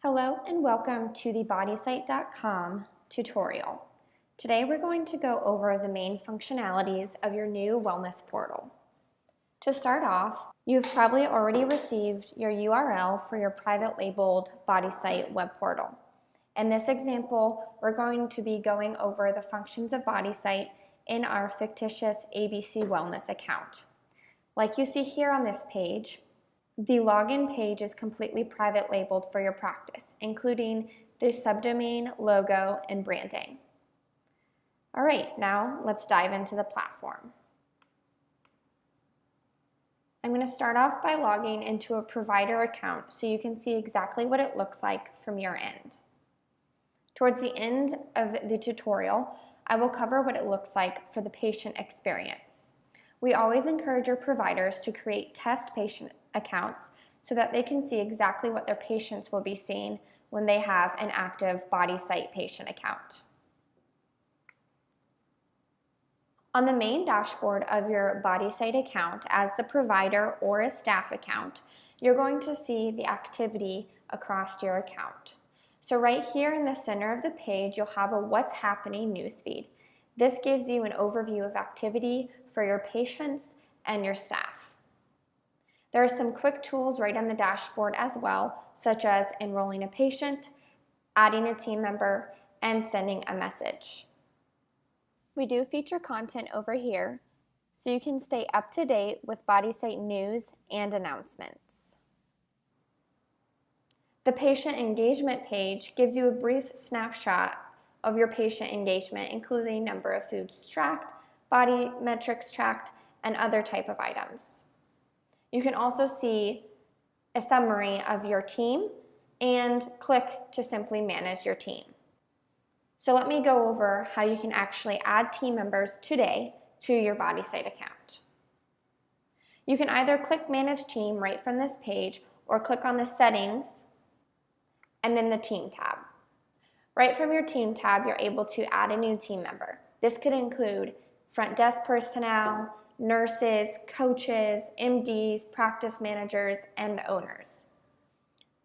Hello and welcome to the BodySite.com tutorial. Today we're going to go over the main functionalities of your new wellness portal. To start off, you've probably already received your URL for your private labeled BodySite web portal. In this example, we're going to be going over the functions of BodySite in our fictitious ABC Wellness account. Like you see here on this page, the login page is completely private labeled for your practice, including the subdomain, logo, and branding. All right, now let's dive into the platform. I'm going to start off by logging into a provider account so you can see exactly what it looks like from your end. Towards the end of the tutorial, I will cover what it looks like for the patient experience. We always encourage your providers to create test patient accounts so that they can see exactly what their patients will be seeing when they have an active BodySite patient account. On the main dashboard of your BodySite account, as the provider or a staff account, you're going to see the activity across your account. So right here in the center of the page, you'll have a What's Happening newsfeed. This gives you an overview of activity for your patients and your staff. There are some quick tools right on the dashboard as well, such as enrolling a patient, adding a team member, and sending a message. We do feature content over here, so you can stay up to date with BodySite news and announcements. The patient engagement page gives you a brief snapshot of your patient engagement, including number of foods tracked, body metrics tracked, and other type of items. You can also see a summary of your team and click to simply manage your team. So let me go over how you can actually add team members today to your BodySite account. You can either click Manage Team right from this page or click on the Settings and then the Team tab. Right from your Team tab, you're able to add a new team member. This could include front desk personnel, nurses, coaches, MDs, practice managers, and the owners.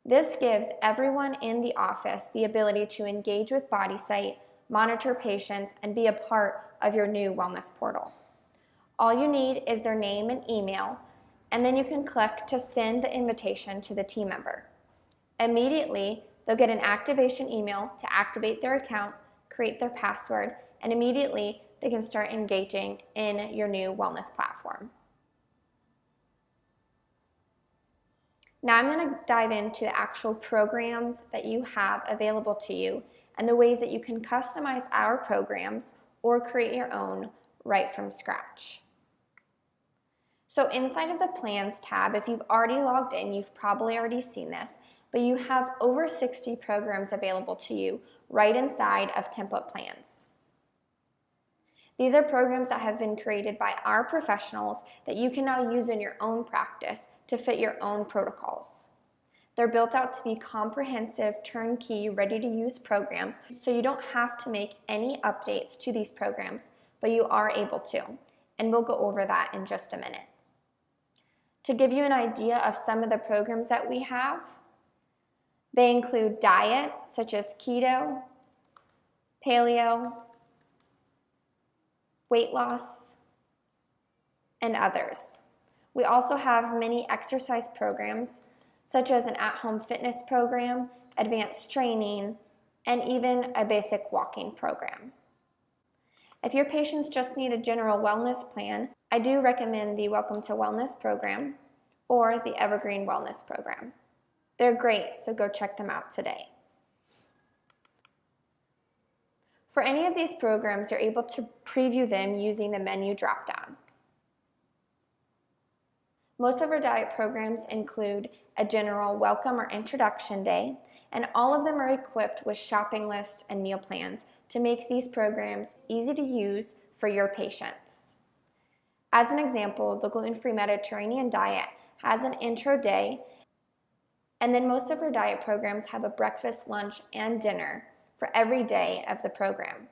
This gives everyone in the office the ability to engage with BodySite, monitor patients, and be a part of your new wellness portal. All you need is their name and email, and then you can click to send the invitation to the team member. Immediately, they'll get an activation email to activate their account, create their password, and immediately they can start engaging in your new wellness platform. Now I'm going to dive into the actual programs that you have available to you and the ways that you can customize our programs or create your own right from scratch. So inside of the Plans tab, if you've already logged in, you've probably already seen this, but you have over 60 programs available to you right inside of Template Plans. These are programs that have been created by our professionals that you can now use in your own practice to fit your own protocols. They're built out to be comprehensive, turnkey, ready-to-use programs, so you don't have to make any updates to these programs, but you are able to, and we'll go over that in just a minute. To give you an idea of some of the programs that we have, they include diet, such as keto, paleo, weight loss, and others. We also have many exercise programs, such as an at-home fitness program, advanced training, and even a basic walking program. If your patients just need a general wellness plan, I do recommend the Welcome to Wellness program or the Evergreen Wellness program. They're great, so go check them out today. For any of these programs, you're able to preview them using the menu dropdown. Most of our diet programs include a general welcome or introduction day, and all of them are equipped with shopping lists and meal plans to make these programs easy to use for your patients. As an example, the gluten-free Mediterranean diet has an intro day, and then most of our diet programs have a breakfast, lunch, and dinner for every day of the program.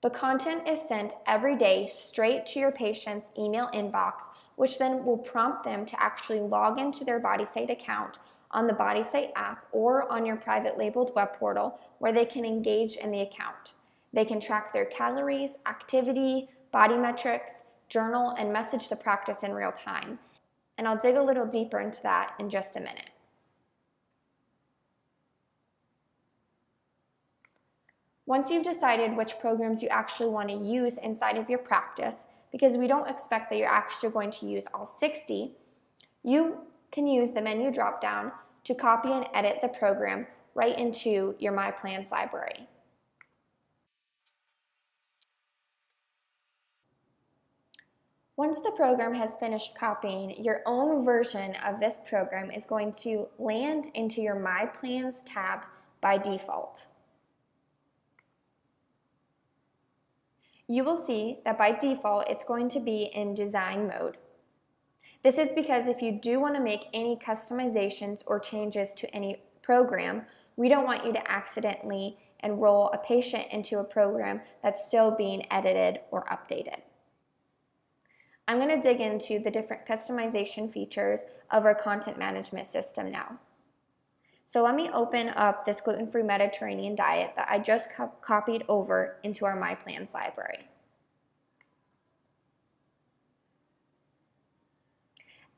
The content is sent every day straight to your patient's email inbox which then will prompt them to actually log into their BodySite account on the BodySite app or on your private labeled web portal where they can engage in the account. They can track their calories, activity, body metrics, journal, and message the practice in real time. And I'll dig a little deeper into that in just a minute. Once you've decided which programs you actually want to use inside of your practice, because we don't expect that you're actually going to use all 60, you can use the menu dropdown to copy and edit the program right into your My Plans library. Once the program has finished copying, your own version of this program is going to land into your My Plans tab by default. You will see that by default, it's going to be in design mode. This is because if you do want to make any customizations or changes to any program, we don't want you to accidentally enroll a patient into a program that's still being edited or updated. I'm going to dig into the different customization features of our content management system now. So let me open up this gluten-free Mediterranean diet that I just copied over into our My Plans library.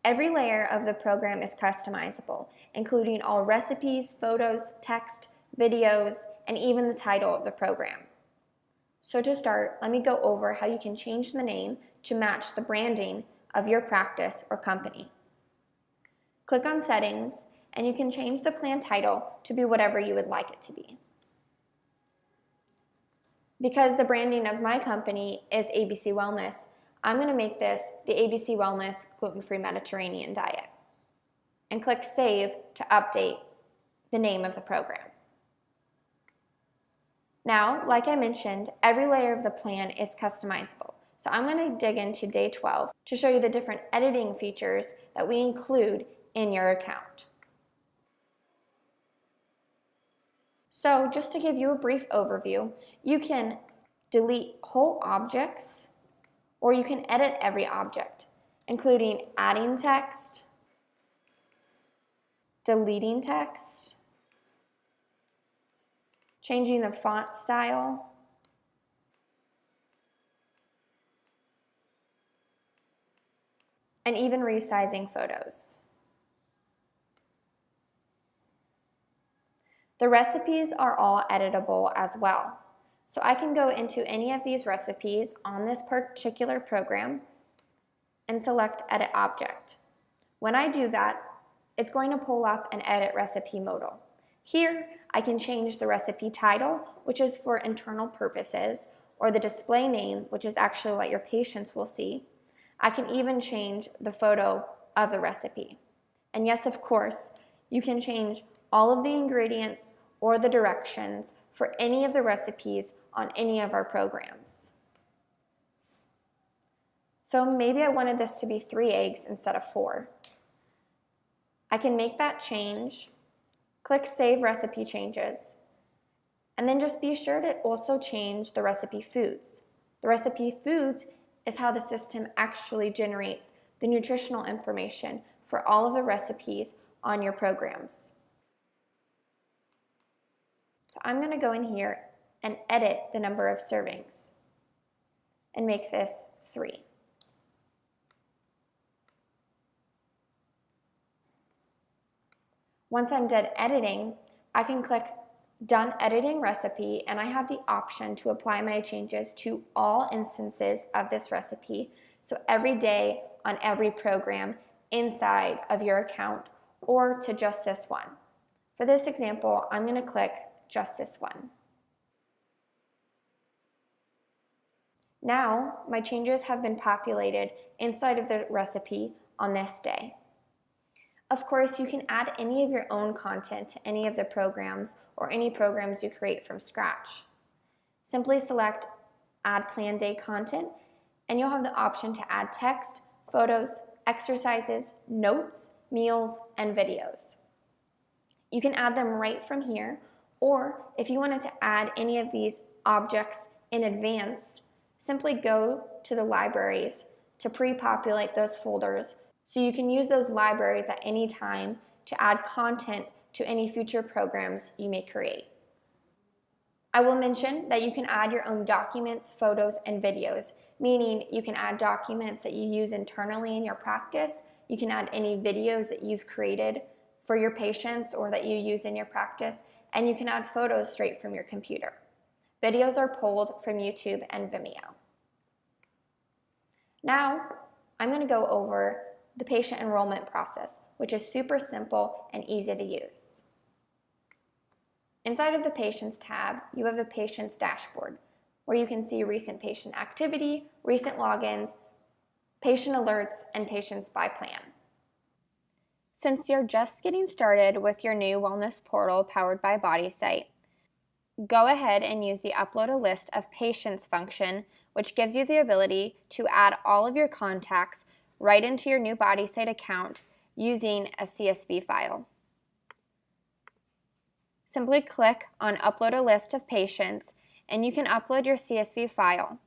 Every layer of the program is customizable, including all recipes, photos, text, videos, and even the title of the program. So to start, let me go over how you can change the name to match the branding of your practice or company. Click on Settings, and you can change the plan title to be whatever you would like it to be. Because the branding of my company is ABC Wellness, I'm going to make this the ABC Wellness Gluten-Free Mediterranean Diet. And click Save to update the name of the program. Now, like I mentioned, every layer of the plan is customizable. So I'm going to dig into day 12 to show you the different editing features that we include in your account. So just to give you a brief overview, you can delete whole objects, or you can edit every object, including adding text, deleting text, changing the font style, and even resizing photos. The recipes are all editable as well. So I can go into any of these recipes on this particular program and select Edit Object. When I do that, it's going to pull up an Edit Recipe modal. Here, I can change the recipe title, which is for internal purposes, or the display name, which is actually what your patients will see. I can even change the photo of the recipe. And yes, of course, you can change all of the ingredients or the directions for any of the recipes on any of our programs. So maybe I wanted this to be 3 eggs instead of 4. I can make that change, click Save Recipe Changes, and then just be sure to also change the recipe foods. The recipe foods is how the system actually generates the nutritional information for all of the recipes on your programs. So I'm going to go in here and edit the number of servings and make this 3. Once I'm done editing, I can click Done Editing Recipe, and I have the option to apply my changes to all instances of this recipe, so every day on every program inside of your account, or to just this one. For this example, I'm going to click just this one. Now, my changes have been populated inside of the recipe on this day. Of course, you can add any of your own content to any of the programs or any programs you create from scratch. Simply select Add Plan Day Content, and you'll have the option to add text, photos, exercises, notes, meals, and videos. You can add them right from here, or if you wanted to add any of these objects in advance, simply go to the libraries to pre-populate those folders so you can use those libraries at any time to add content to any future programs you may create. I will mention that you can add your own documents, photos, and videos, meaning you can add documents that you use internally in your practice. You can add any videos that you've created for your patients or that you use in your practice, and you can add photos straight from your computer. Videos are pulled from YouTube and Vimeo. Now, I'm going to go over the patient enrollment process, which is super simple and easy to use. Inside of the Patients tab, you have the Patients dashboard, where you can see recent patient activity, recent logins, patient alerts, and patients by plan. Since you're just getting started with your new wellness portal powered by BodySite, go ahead and use the Upload a List of Patients function, which gives you the ability to add all of your contacts right into your new BodySite account using a CSV file. Simply click on Upload a List of Patients and you can upload your CSV file.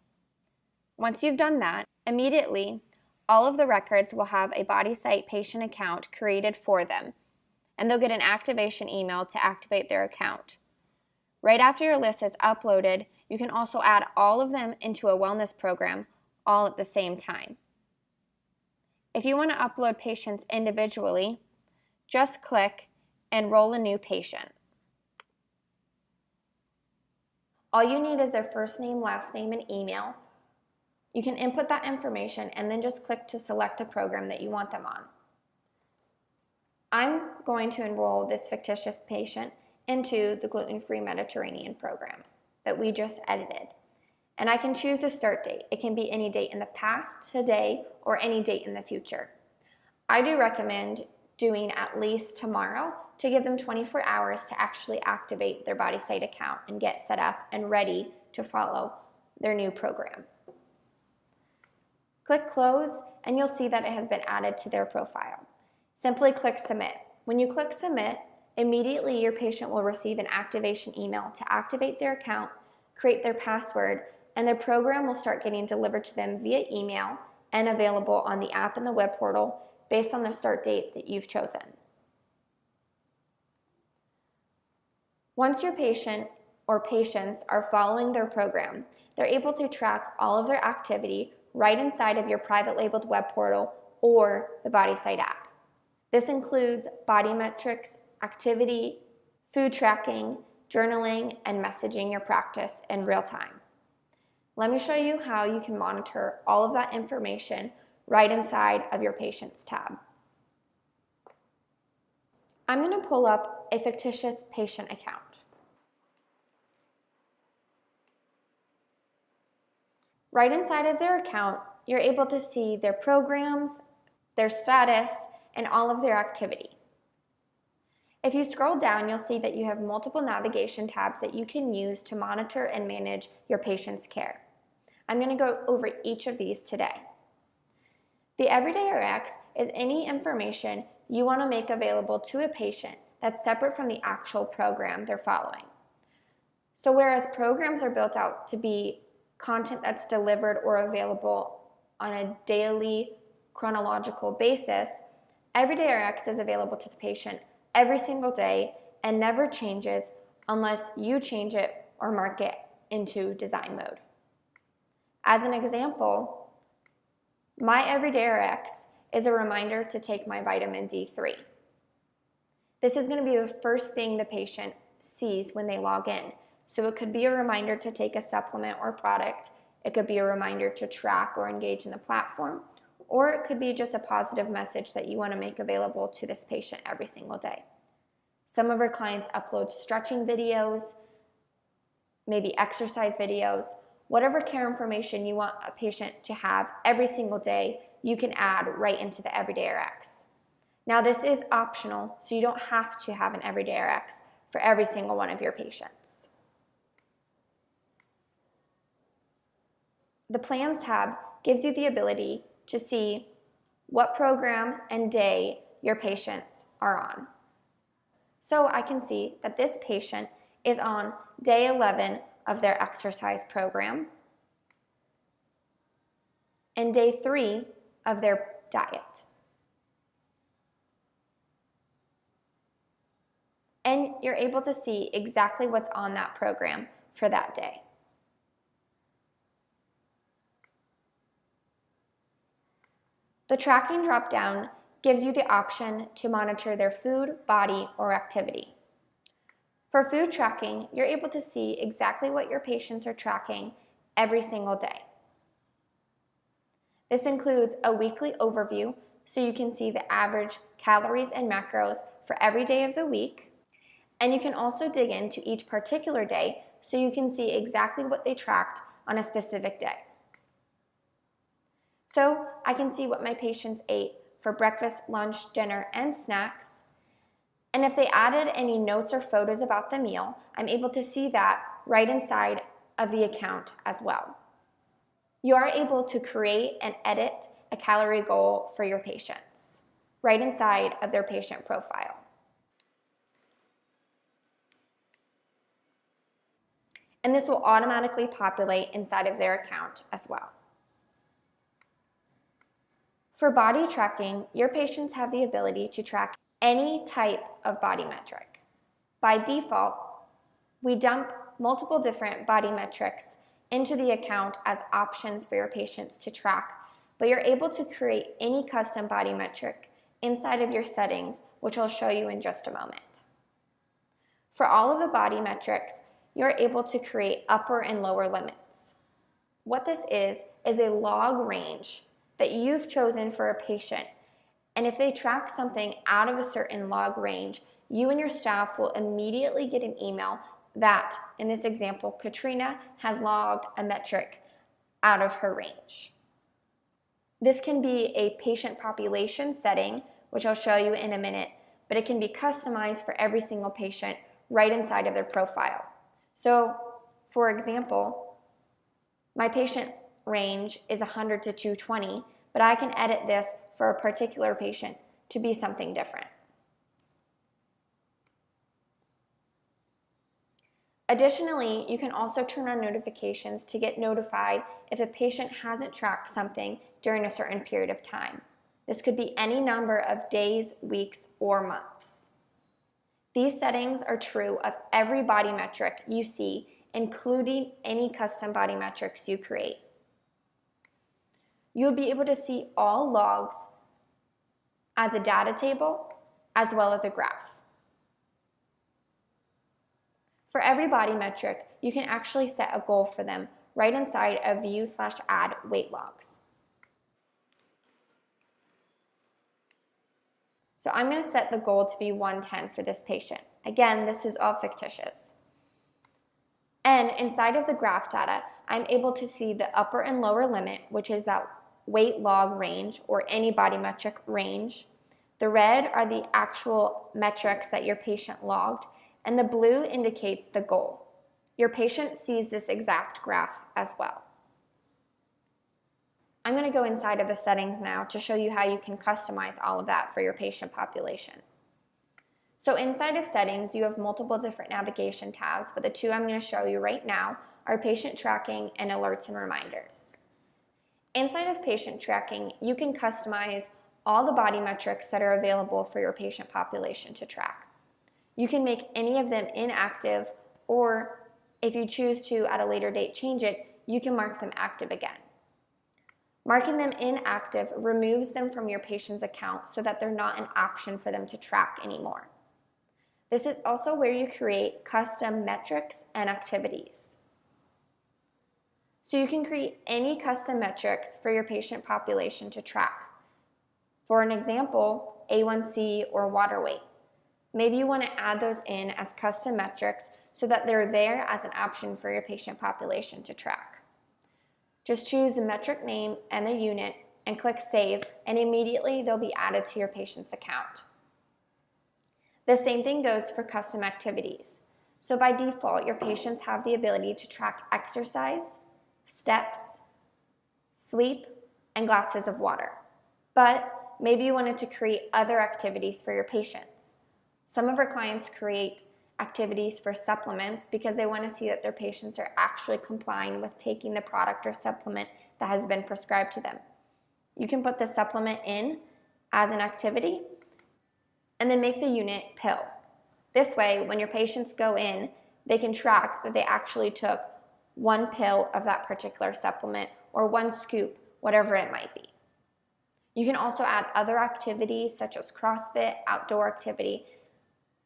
Once you've done that, immediately all of the records will have a BodySite patient account created for them, and they'll get an activation email to activate their account. Right after your list is uploaded, you can also add all of them into a wellness program all at the same time. If you want to upload patients individually, just click Enroll a New Patient. All you need is their first name, last name, and email. You can input that information and then just click to select the program that you want them on. I'm going to enroll this fictitious patient into the gluten-free Mediterranean program that we just edited. And I can choose the start date. It can be any date in the past, today, or any date in the future. I do recommend doing at least tomorrow to give them 24 hours to actually activate their BodySite account and get set up and ready to follow their new program. Click Close and you'll see that it has been added to their profile. Simply click Submit. When you click Submit, immediately your patient will receive an activation email to activate their account, create their password, and their program will start getting delivered to them via email and available on the app and the web portal based on the start date that you've chosen. Once your patient or patients are following their program, they're able to track all of their activity right inside of your private labeled web portal or the BodySite app. This includes body metrics, activity, food tracking, journaling, and messaging your practice in real time. Let me show you how you can monitor all of that information right inside of your Patients tab. I'm going to pull up a fictitious patient account. Right inside of their account, you're able to see their programs, their status, and all of their activity. If you scroll down, you'll see that you have multiple navigation tabs that you can use to monitor and manage your patient's care. I'm going to go over each of these today. The Everyday RX is any information you want to make available to a patient that's separate from the actual program they're following. So whereas programs are built out to be content that's delivered or available on a daily chronological basis, Everyday RX is available to the patient every single day and never changes unless you change it or mark it into design mode. As an example, my Everyday RX is a reminder to take my vitamin D3. This is going to be the first thing the patient sees when they log in. So it could be a reminder to take a supplement or product. It could be a reminder to track or engage in the platform, or it could be just a positive message that you want to make available to this patient every single day. Some of our clients upload stretching videos, maybe exercise videos, whatever care information you want a patient to have every single day, you can add right into the Everyday RX. Now this is optional, so you don't have to have an Everyday RX for every single one of your patients. The Plans tab gives you the ability to see what program and day your patients are on. So I can see that this patient is on day 11 of their exercise program. and day 3 of their diet. And you're able to see exactly what's on that program for that day. The tracking dropdown gives you the option to monitor their food, body, or activity. For food tracking, you're able to see exactly what your patients are tracking every single day. This includes a weekly overview, so you can see the average calories and macros for every day of the week. And you can also dig into each particular day, so you can see exactly what they tracked on a specific day. So I can see what my patients ate for breakfast, lunch, dinner, and snacks. And if they added any notes or photos about the meal, I'm able to see that right inside of the account as well. You are able to create and edit a calorie goal for your patients right inside of their patient profile. And this will automatically populate inside of their account as well. For body tracking, your patients have the ability to track any type of body metric. By default, we dump multiple different body metrics into the account as options for your patients to track, but you're able to create any custom body metric inside of your settings, which I'll show you in just a moment. For all of the body metrics, you're able to create upper and lower limits. What this is a log range that you've chosen for a patient, and if they track something out of a certain log range, you and your staff will immediately get an email that, in this example, Katrina has logged a metric out of her range. This can be a patient population setting, which I'll show you in a minute, but it can be customized for every single patient right inside of their profile. So, for example, my patient range is 100 to 220, but I can edit this for a particular patient to be something different. Additionally, you can also turn on notifications to get notified if a patient hasn't tracked something during a certain period of time. This could be any number of days, weeks, or months. These settings are true of every body metric you see, including any custom body metrics you create. You'll be able to see all logs as a data table as well as a graph. For every body metric, you can actually set a goal for them right inside of view/add weight logs. So I'm going to set the goal to be 110 for this patient. Again, this is all fictitious. And inside of the graph data, I'm able to see the upper and lower limit, which is that weight log range or any body metric range. The red are the actual metrics that your patient logged, and the blue indicates the goal. Your patient sees this exact graph as well. I'm going to go inside of the settings now to show you how you can customize all of that for your patient population. So inside of settings, you have multiple different navigation tabs, but the two I'm going to show you right now are patient tracking and alerts and reminders. Inside of patient tracking, you can customize all the body metrics that are available for your patient population to track. You can make any of them inactive, or if you choose to at a later date change it, you can mark them active again. Marking them inactive removes them from your patient's account so that they're not an option for them to track anymore. This is also where you create custom metrics and activities. So you can create any custom metrics for your patient population to track. For an example, A1C or water weight. Maybe you want to add those in as custom metrics so that they're there as an option for your patient population to track. Just choose the metric name and the unit and click Save, and immediately they'll be added to your patient's account. The same thing goes for custom activities. So by default, your patients have the ability to track exercise, steps, sleep, and glasses of water. But maybe you wanted to create other activities for your patients. Some of our clients create activities for supplements because they want to see that their patients are actually complying with taking the product or supplement that has been prescribed to them. You can put the supplement in as an activity and then make the unit pill. This way, when your patients go in, they can track that they actually took one pill of that particular supplement or one scoop, whatever it might be. You can also add other activities such as CrossFit, outdoor activity.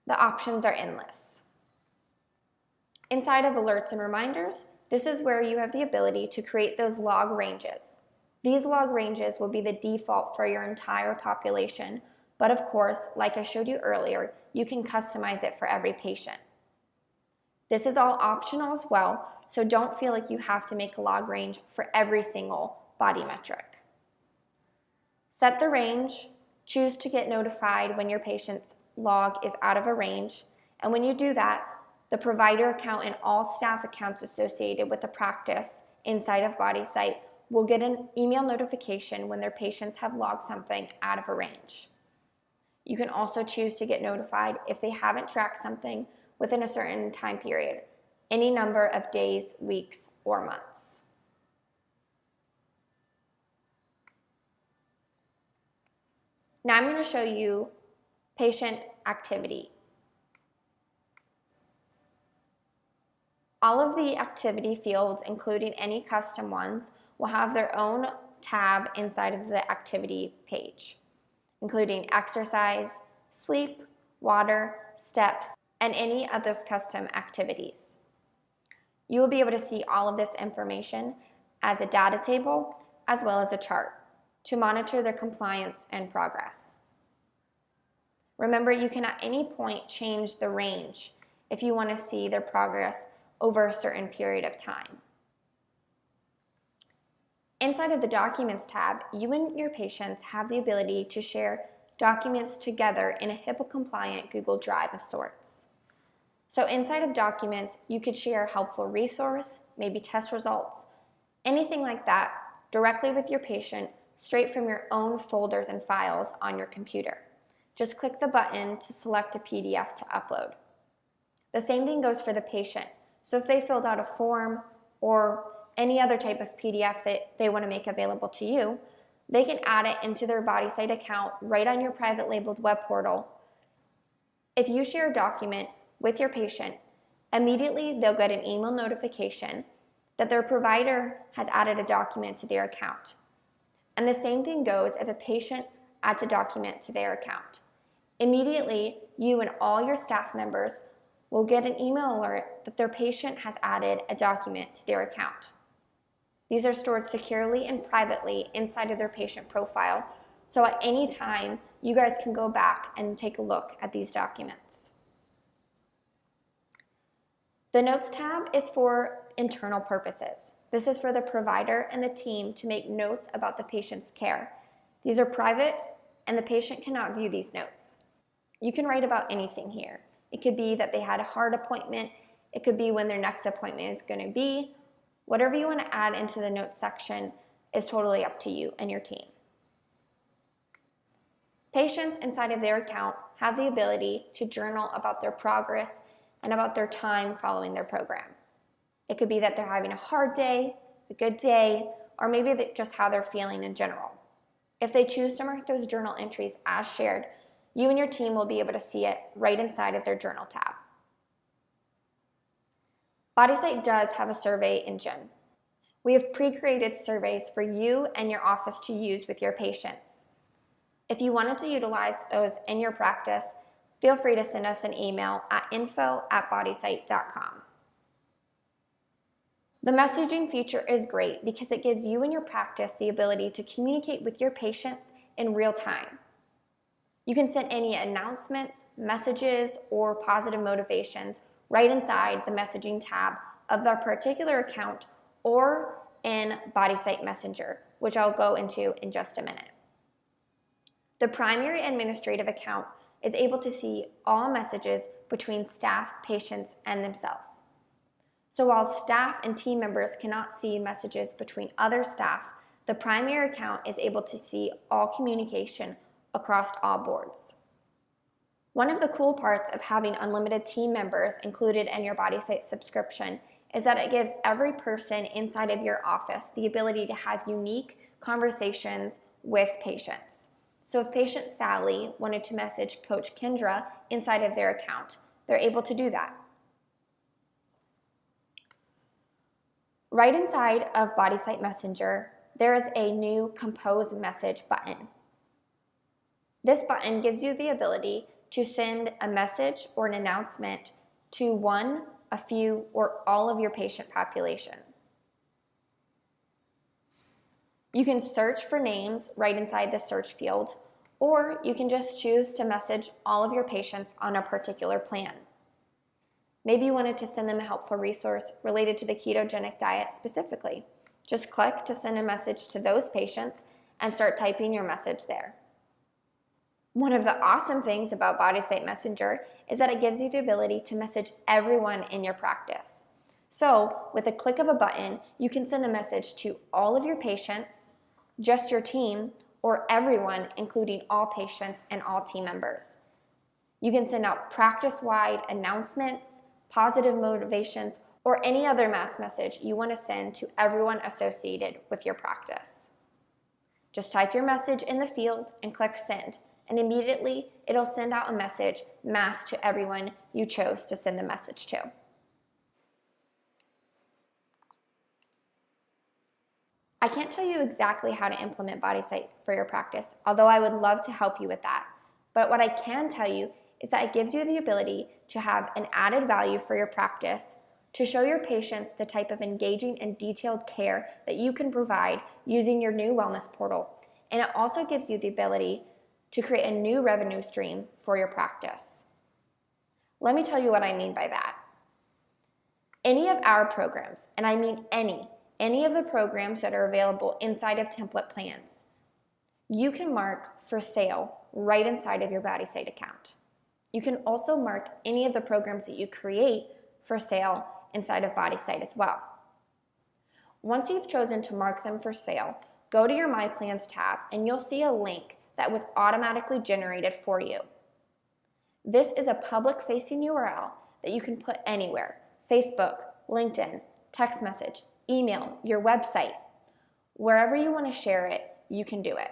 The options are endless. Inside of alerts and reminders, this is where you have the ability to create those log ranges. These log ranges will be the default for your entire population, but of course, like I showed you earlier, you can customize it for every patient. This is all optional as well, so don't feel like you have to make a log range for every single body metric. Set the range, choose to get notified when your patient's log is out of a range, and when you do that, the provider account and all staff accounts associated with the practice inside of BodySite will get an email notification when their patients have logged something out of a range. You can also choose to get notified if they haven't tracked something within a certain time period, any number of days, weeks, or months. Now I'm going to show you patient activity. All of the activity fields, including any custom ones, will have their own tab inside of the activity page, including exercise, sleep, water, steps, and any of those custom activities. You will be able to see all of this information as a data table as well as a chart to monitor their compliance and progress. Remember, you can at any point change the range if you want to see their progress over a certain period of time. Inside of the Documents tab, you and your patients have the ability to share documents together in a HIPAA-compliant Google Drive of sorts. So inside of Documents, you could share a helpful resource, maybe test results, anything like that, directly with your patient, straight from your own folders and files on your computer. Just click the button to select a PDF to upload. The same thing goes for the patient. So if they filled out a form or any other type of PDF that they want to make available to you, they can add it into their BodySite account right on your private labeled web portal. If you share a document with your patient, immediately they'll get an email notification that their provider has added a document to their account. And the same thing goes if a patient adds a document to their account. Immediately, you and all your staff members will get an email alert that their patient has added a document to their account. These are stored securely and privately inside of their patient profile, so at any time, you guys can go back and take a look at these documents. The Notes tab is for internal purposes. This is for the provider and the team to make notes about the patient's care. These are private, and the patient cannot view these notes. You can write about anything here. It could be that they had a heart appointment. It could be when their next appointment is going to be. Whatever you want to add into the notes section is totally up to you and your team. Patients inside of their account have the ability to journal about their progress and about their time following their program. It could be that they're having a hard day, a good day, or maybe just how they're feeling in general. If they choose to mark those journal entries as shared, you and your team will be able to see it right inside of their journal tab. BodySite does have a survey engine. We have pre-created surveys for you and your office to use with your patients. If you wanted to utilize those in your practice, feel free to send us an email at info@bodysite.com. The messaging feature is great because it gives you and your practice the ability to communicate with your patients in real time. You can send any announcements, messages, or positive motivations right inside the messaging tab of that particular account or in BodySite Messenger, which I'll go into in just a minute. The primary administrative account is able to see all messages between staff, patients, and themselves. So while staff and team members cannot see messages between other staff, the primary account is able to see all communication across all boards. One of the cool parts of having unlimited team members included in your BodySite subscription is that it gives every person inside of your office the ability to have unique conversations with patients. So if patient Sally wanted to message Coach Kendra inside of their account, they're able to do that. Right inside of BodySite Messenger, there is a new Compose Message button. This button gives you the ability to send a message or an announcement to one, a few, or all of your patient population. You can search for names right inside the search field, or you can just choose to message all of your patients on a particular plan. Maybe you wanted to send them a helpful resource related to the ketogenic diet specifically. Just click to send a message to those patients and start typing your message there. One of the awesome things about BodySite Messenger is that it gives you the ability to message everyone in your practice. So, with a click of a button, you can send a message to all of your patients, just your team, or everyone, including all patients and all team members. You can send out practice-wide announcements, positive motivations, or any other mass message you want to send to everyone associated with your practice. Just type your message in the field and click send, and immediately it'll send out a message mass to everyone you chose to send the message to. I can't tell you exactly how to implement BodySite for your practice, although I would love to help you with that. But what I can tell you is that it gives you the ability to have an added value for your practice, to show your patients the type of engaging and detailed care that you can provide using your new wellness portal. And it also gives you the ability to create a new revenue stream for your practice. Let me tell you what I mean by that. Any of our programs, and I mean any of the programs that are available inside of template plans, you can mark for sale right inside of your BodySite account. You can also mark any of the programs that you create for sale inside of BodySite as well. Once you've chosen to mark them for sale, go to your My Plans tab and you'll see a link that was automatically generated for you. This is a public-facing URL that you can put anywhere: Facebook, LinkedIn, text message, email, your website. Wherever you want to share it, you can do it.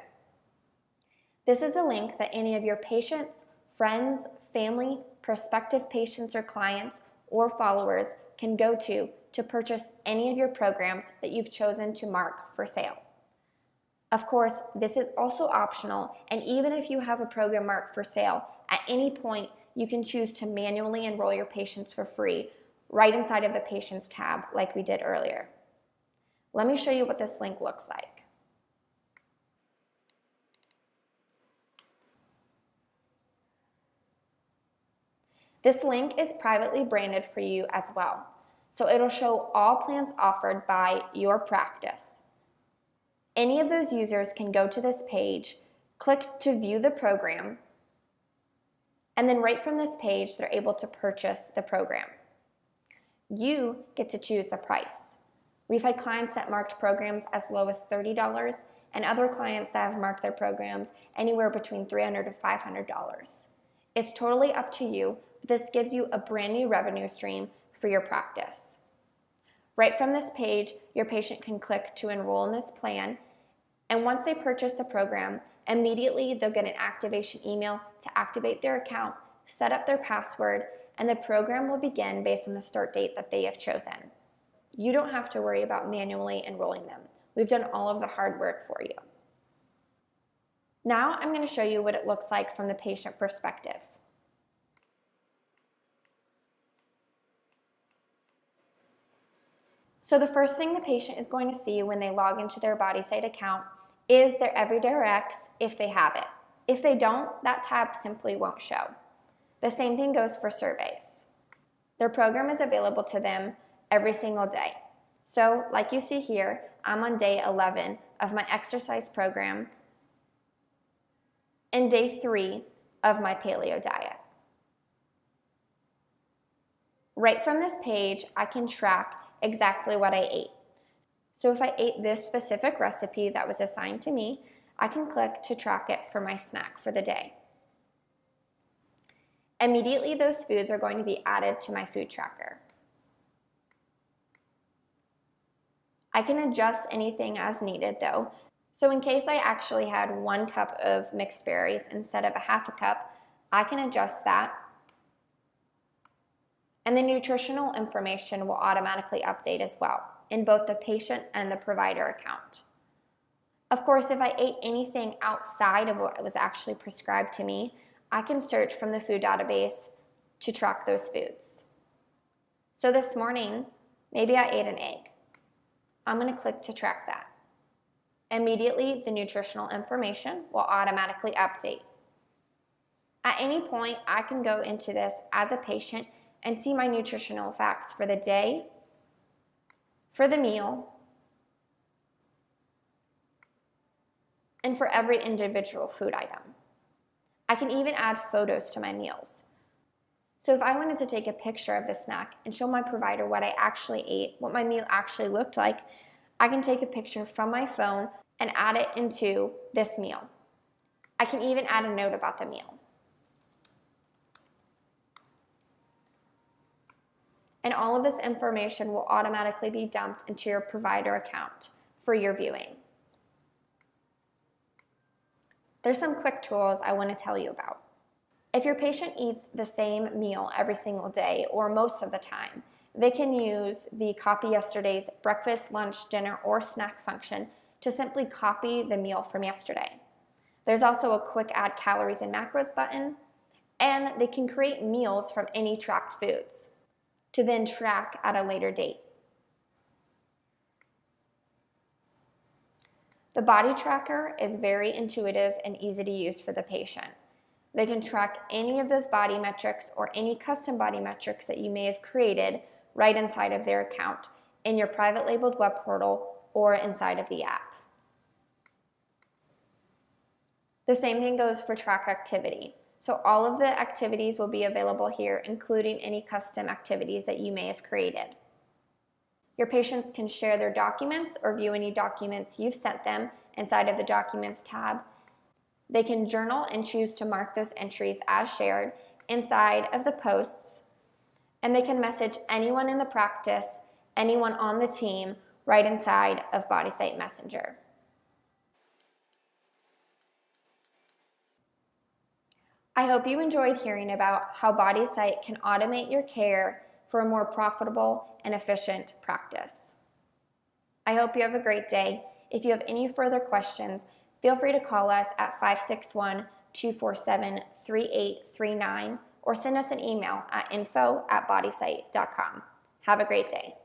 This is a link that any of your patients, friends, family, prospective patients or clients, or followers can go to purchase any of your programs that you've chosen to mark for sale. Of course, this is also optional, and even if you have a program marked for sale, at any point you can choose to manually enroll your patients for free right inside of the Patients tab like we did earlier. Let me show you what this link looks like. This link is privately branded for you as well, so it'll show all plans offered by your practice. Any of those users can go to this page, click to view the program, and then right from this page, they're able to purchase the program. You get to choose the price. We've had clients that marked programs as low as $30 and other clients that have marked their programs anywhere between $300 to $500. It's totally up to you. This gives you a brand new revenue stream for your practice. Right from this page, your patient can click to enroll in this plan, and once they purchase the program, immediately they'll get an activation email to activate their account, set up their password, and the program will begin based on the start date that they have chosen. You don't have to worry about manually enrolling them. We've done all of the hard work for you. Now I'm going to show you what it looks like from the patient perspective. So the first thing the patient is going to see when they log into their BodySite account is their EveryDayRx if they have it. If they don't, that tab simply won't show. The same thing goes for surveys. Their program is available to them every single day. So like you see here, I'm on day 11 of my exercise program and day 3 of my paleo diet. Right from this page, I can track exactly what I ate. So if I ate this specific recipe that was assigned to me, I can click to track it for my snack for the day. Immediately, those foods are going to be added to my food tracker. I can adjust anything as needed though. So in case I actually had 1 cup of mixed berries instead of a half a cup, I can adjust that. And the nutritional information will automatically update as well in both the patient and the provider account. Of course, if I ate anything outside of what was actually prescribed to me, I can search from the food database to track those foods. So this morning, maybe I ate an egg. I'm going to click to track that. Immediately, the nutritional information will automatically update. At any point, I can go into this as a patient and see my nutritional facts for the day, for the meal, and for every individual food item. I can even add photos to my meals. So if I wanted to take a picture of the snack and show my provider what I actually ate, what my meal actually looked like, I can take a picture from my phone and add it into this meal. I can even add a note about the meal. And all of this information will automatically be dumped into your provider account for your viewing. There's some quick tools I want to tell you about. If your patient eats the same meal every single day or most of the time, they can use the copy yesterday's breakfast, lunch, dinner, or snack function to simply copy the meal from yesterday. There's also a quick add calories and macros button, and they can create meals from any tracked foods to then track at a later date. The body tracker is very intuitive and easy to use for the patient. They can track any of those body metrics or any custom body metrics that you may have created right inside of their account in your private labeled web portal or inside of the app. The same thing goes for track activity. So all of the activities will be available here, including any custom activities that you may have created. Your patients can share their documents or view any documents you've sent them inside of the Documents tab. They can journal and choose to mark those entries as shared inside of the posts, and they can message anyone in the practice, anyone on the team, right inside of BodySite Messenger. I hope you enjoyed hearing about how BodySite can automate your care for a more profitable and efficient practice. I hope you have a great day. If you have any further questions, feel free to call us at 561-247-3839 or send us an email at info@bodysite.com. Have a great day.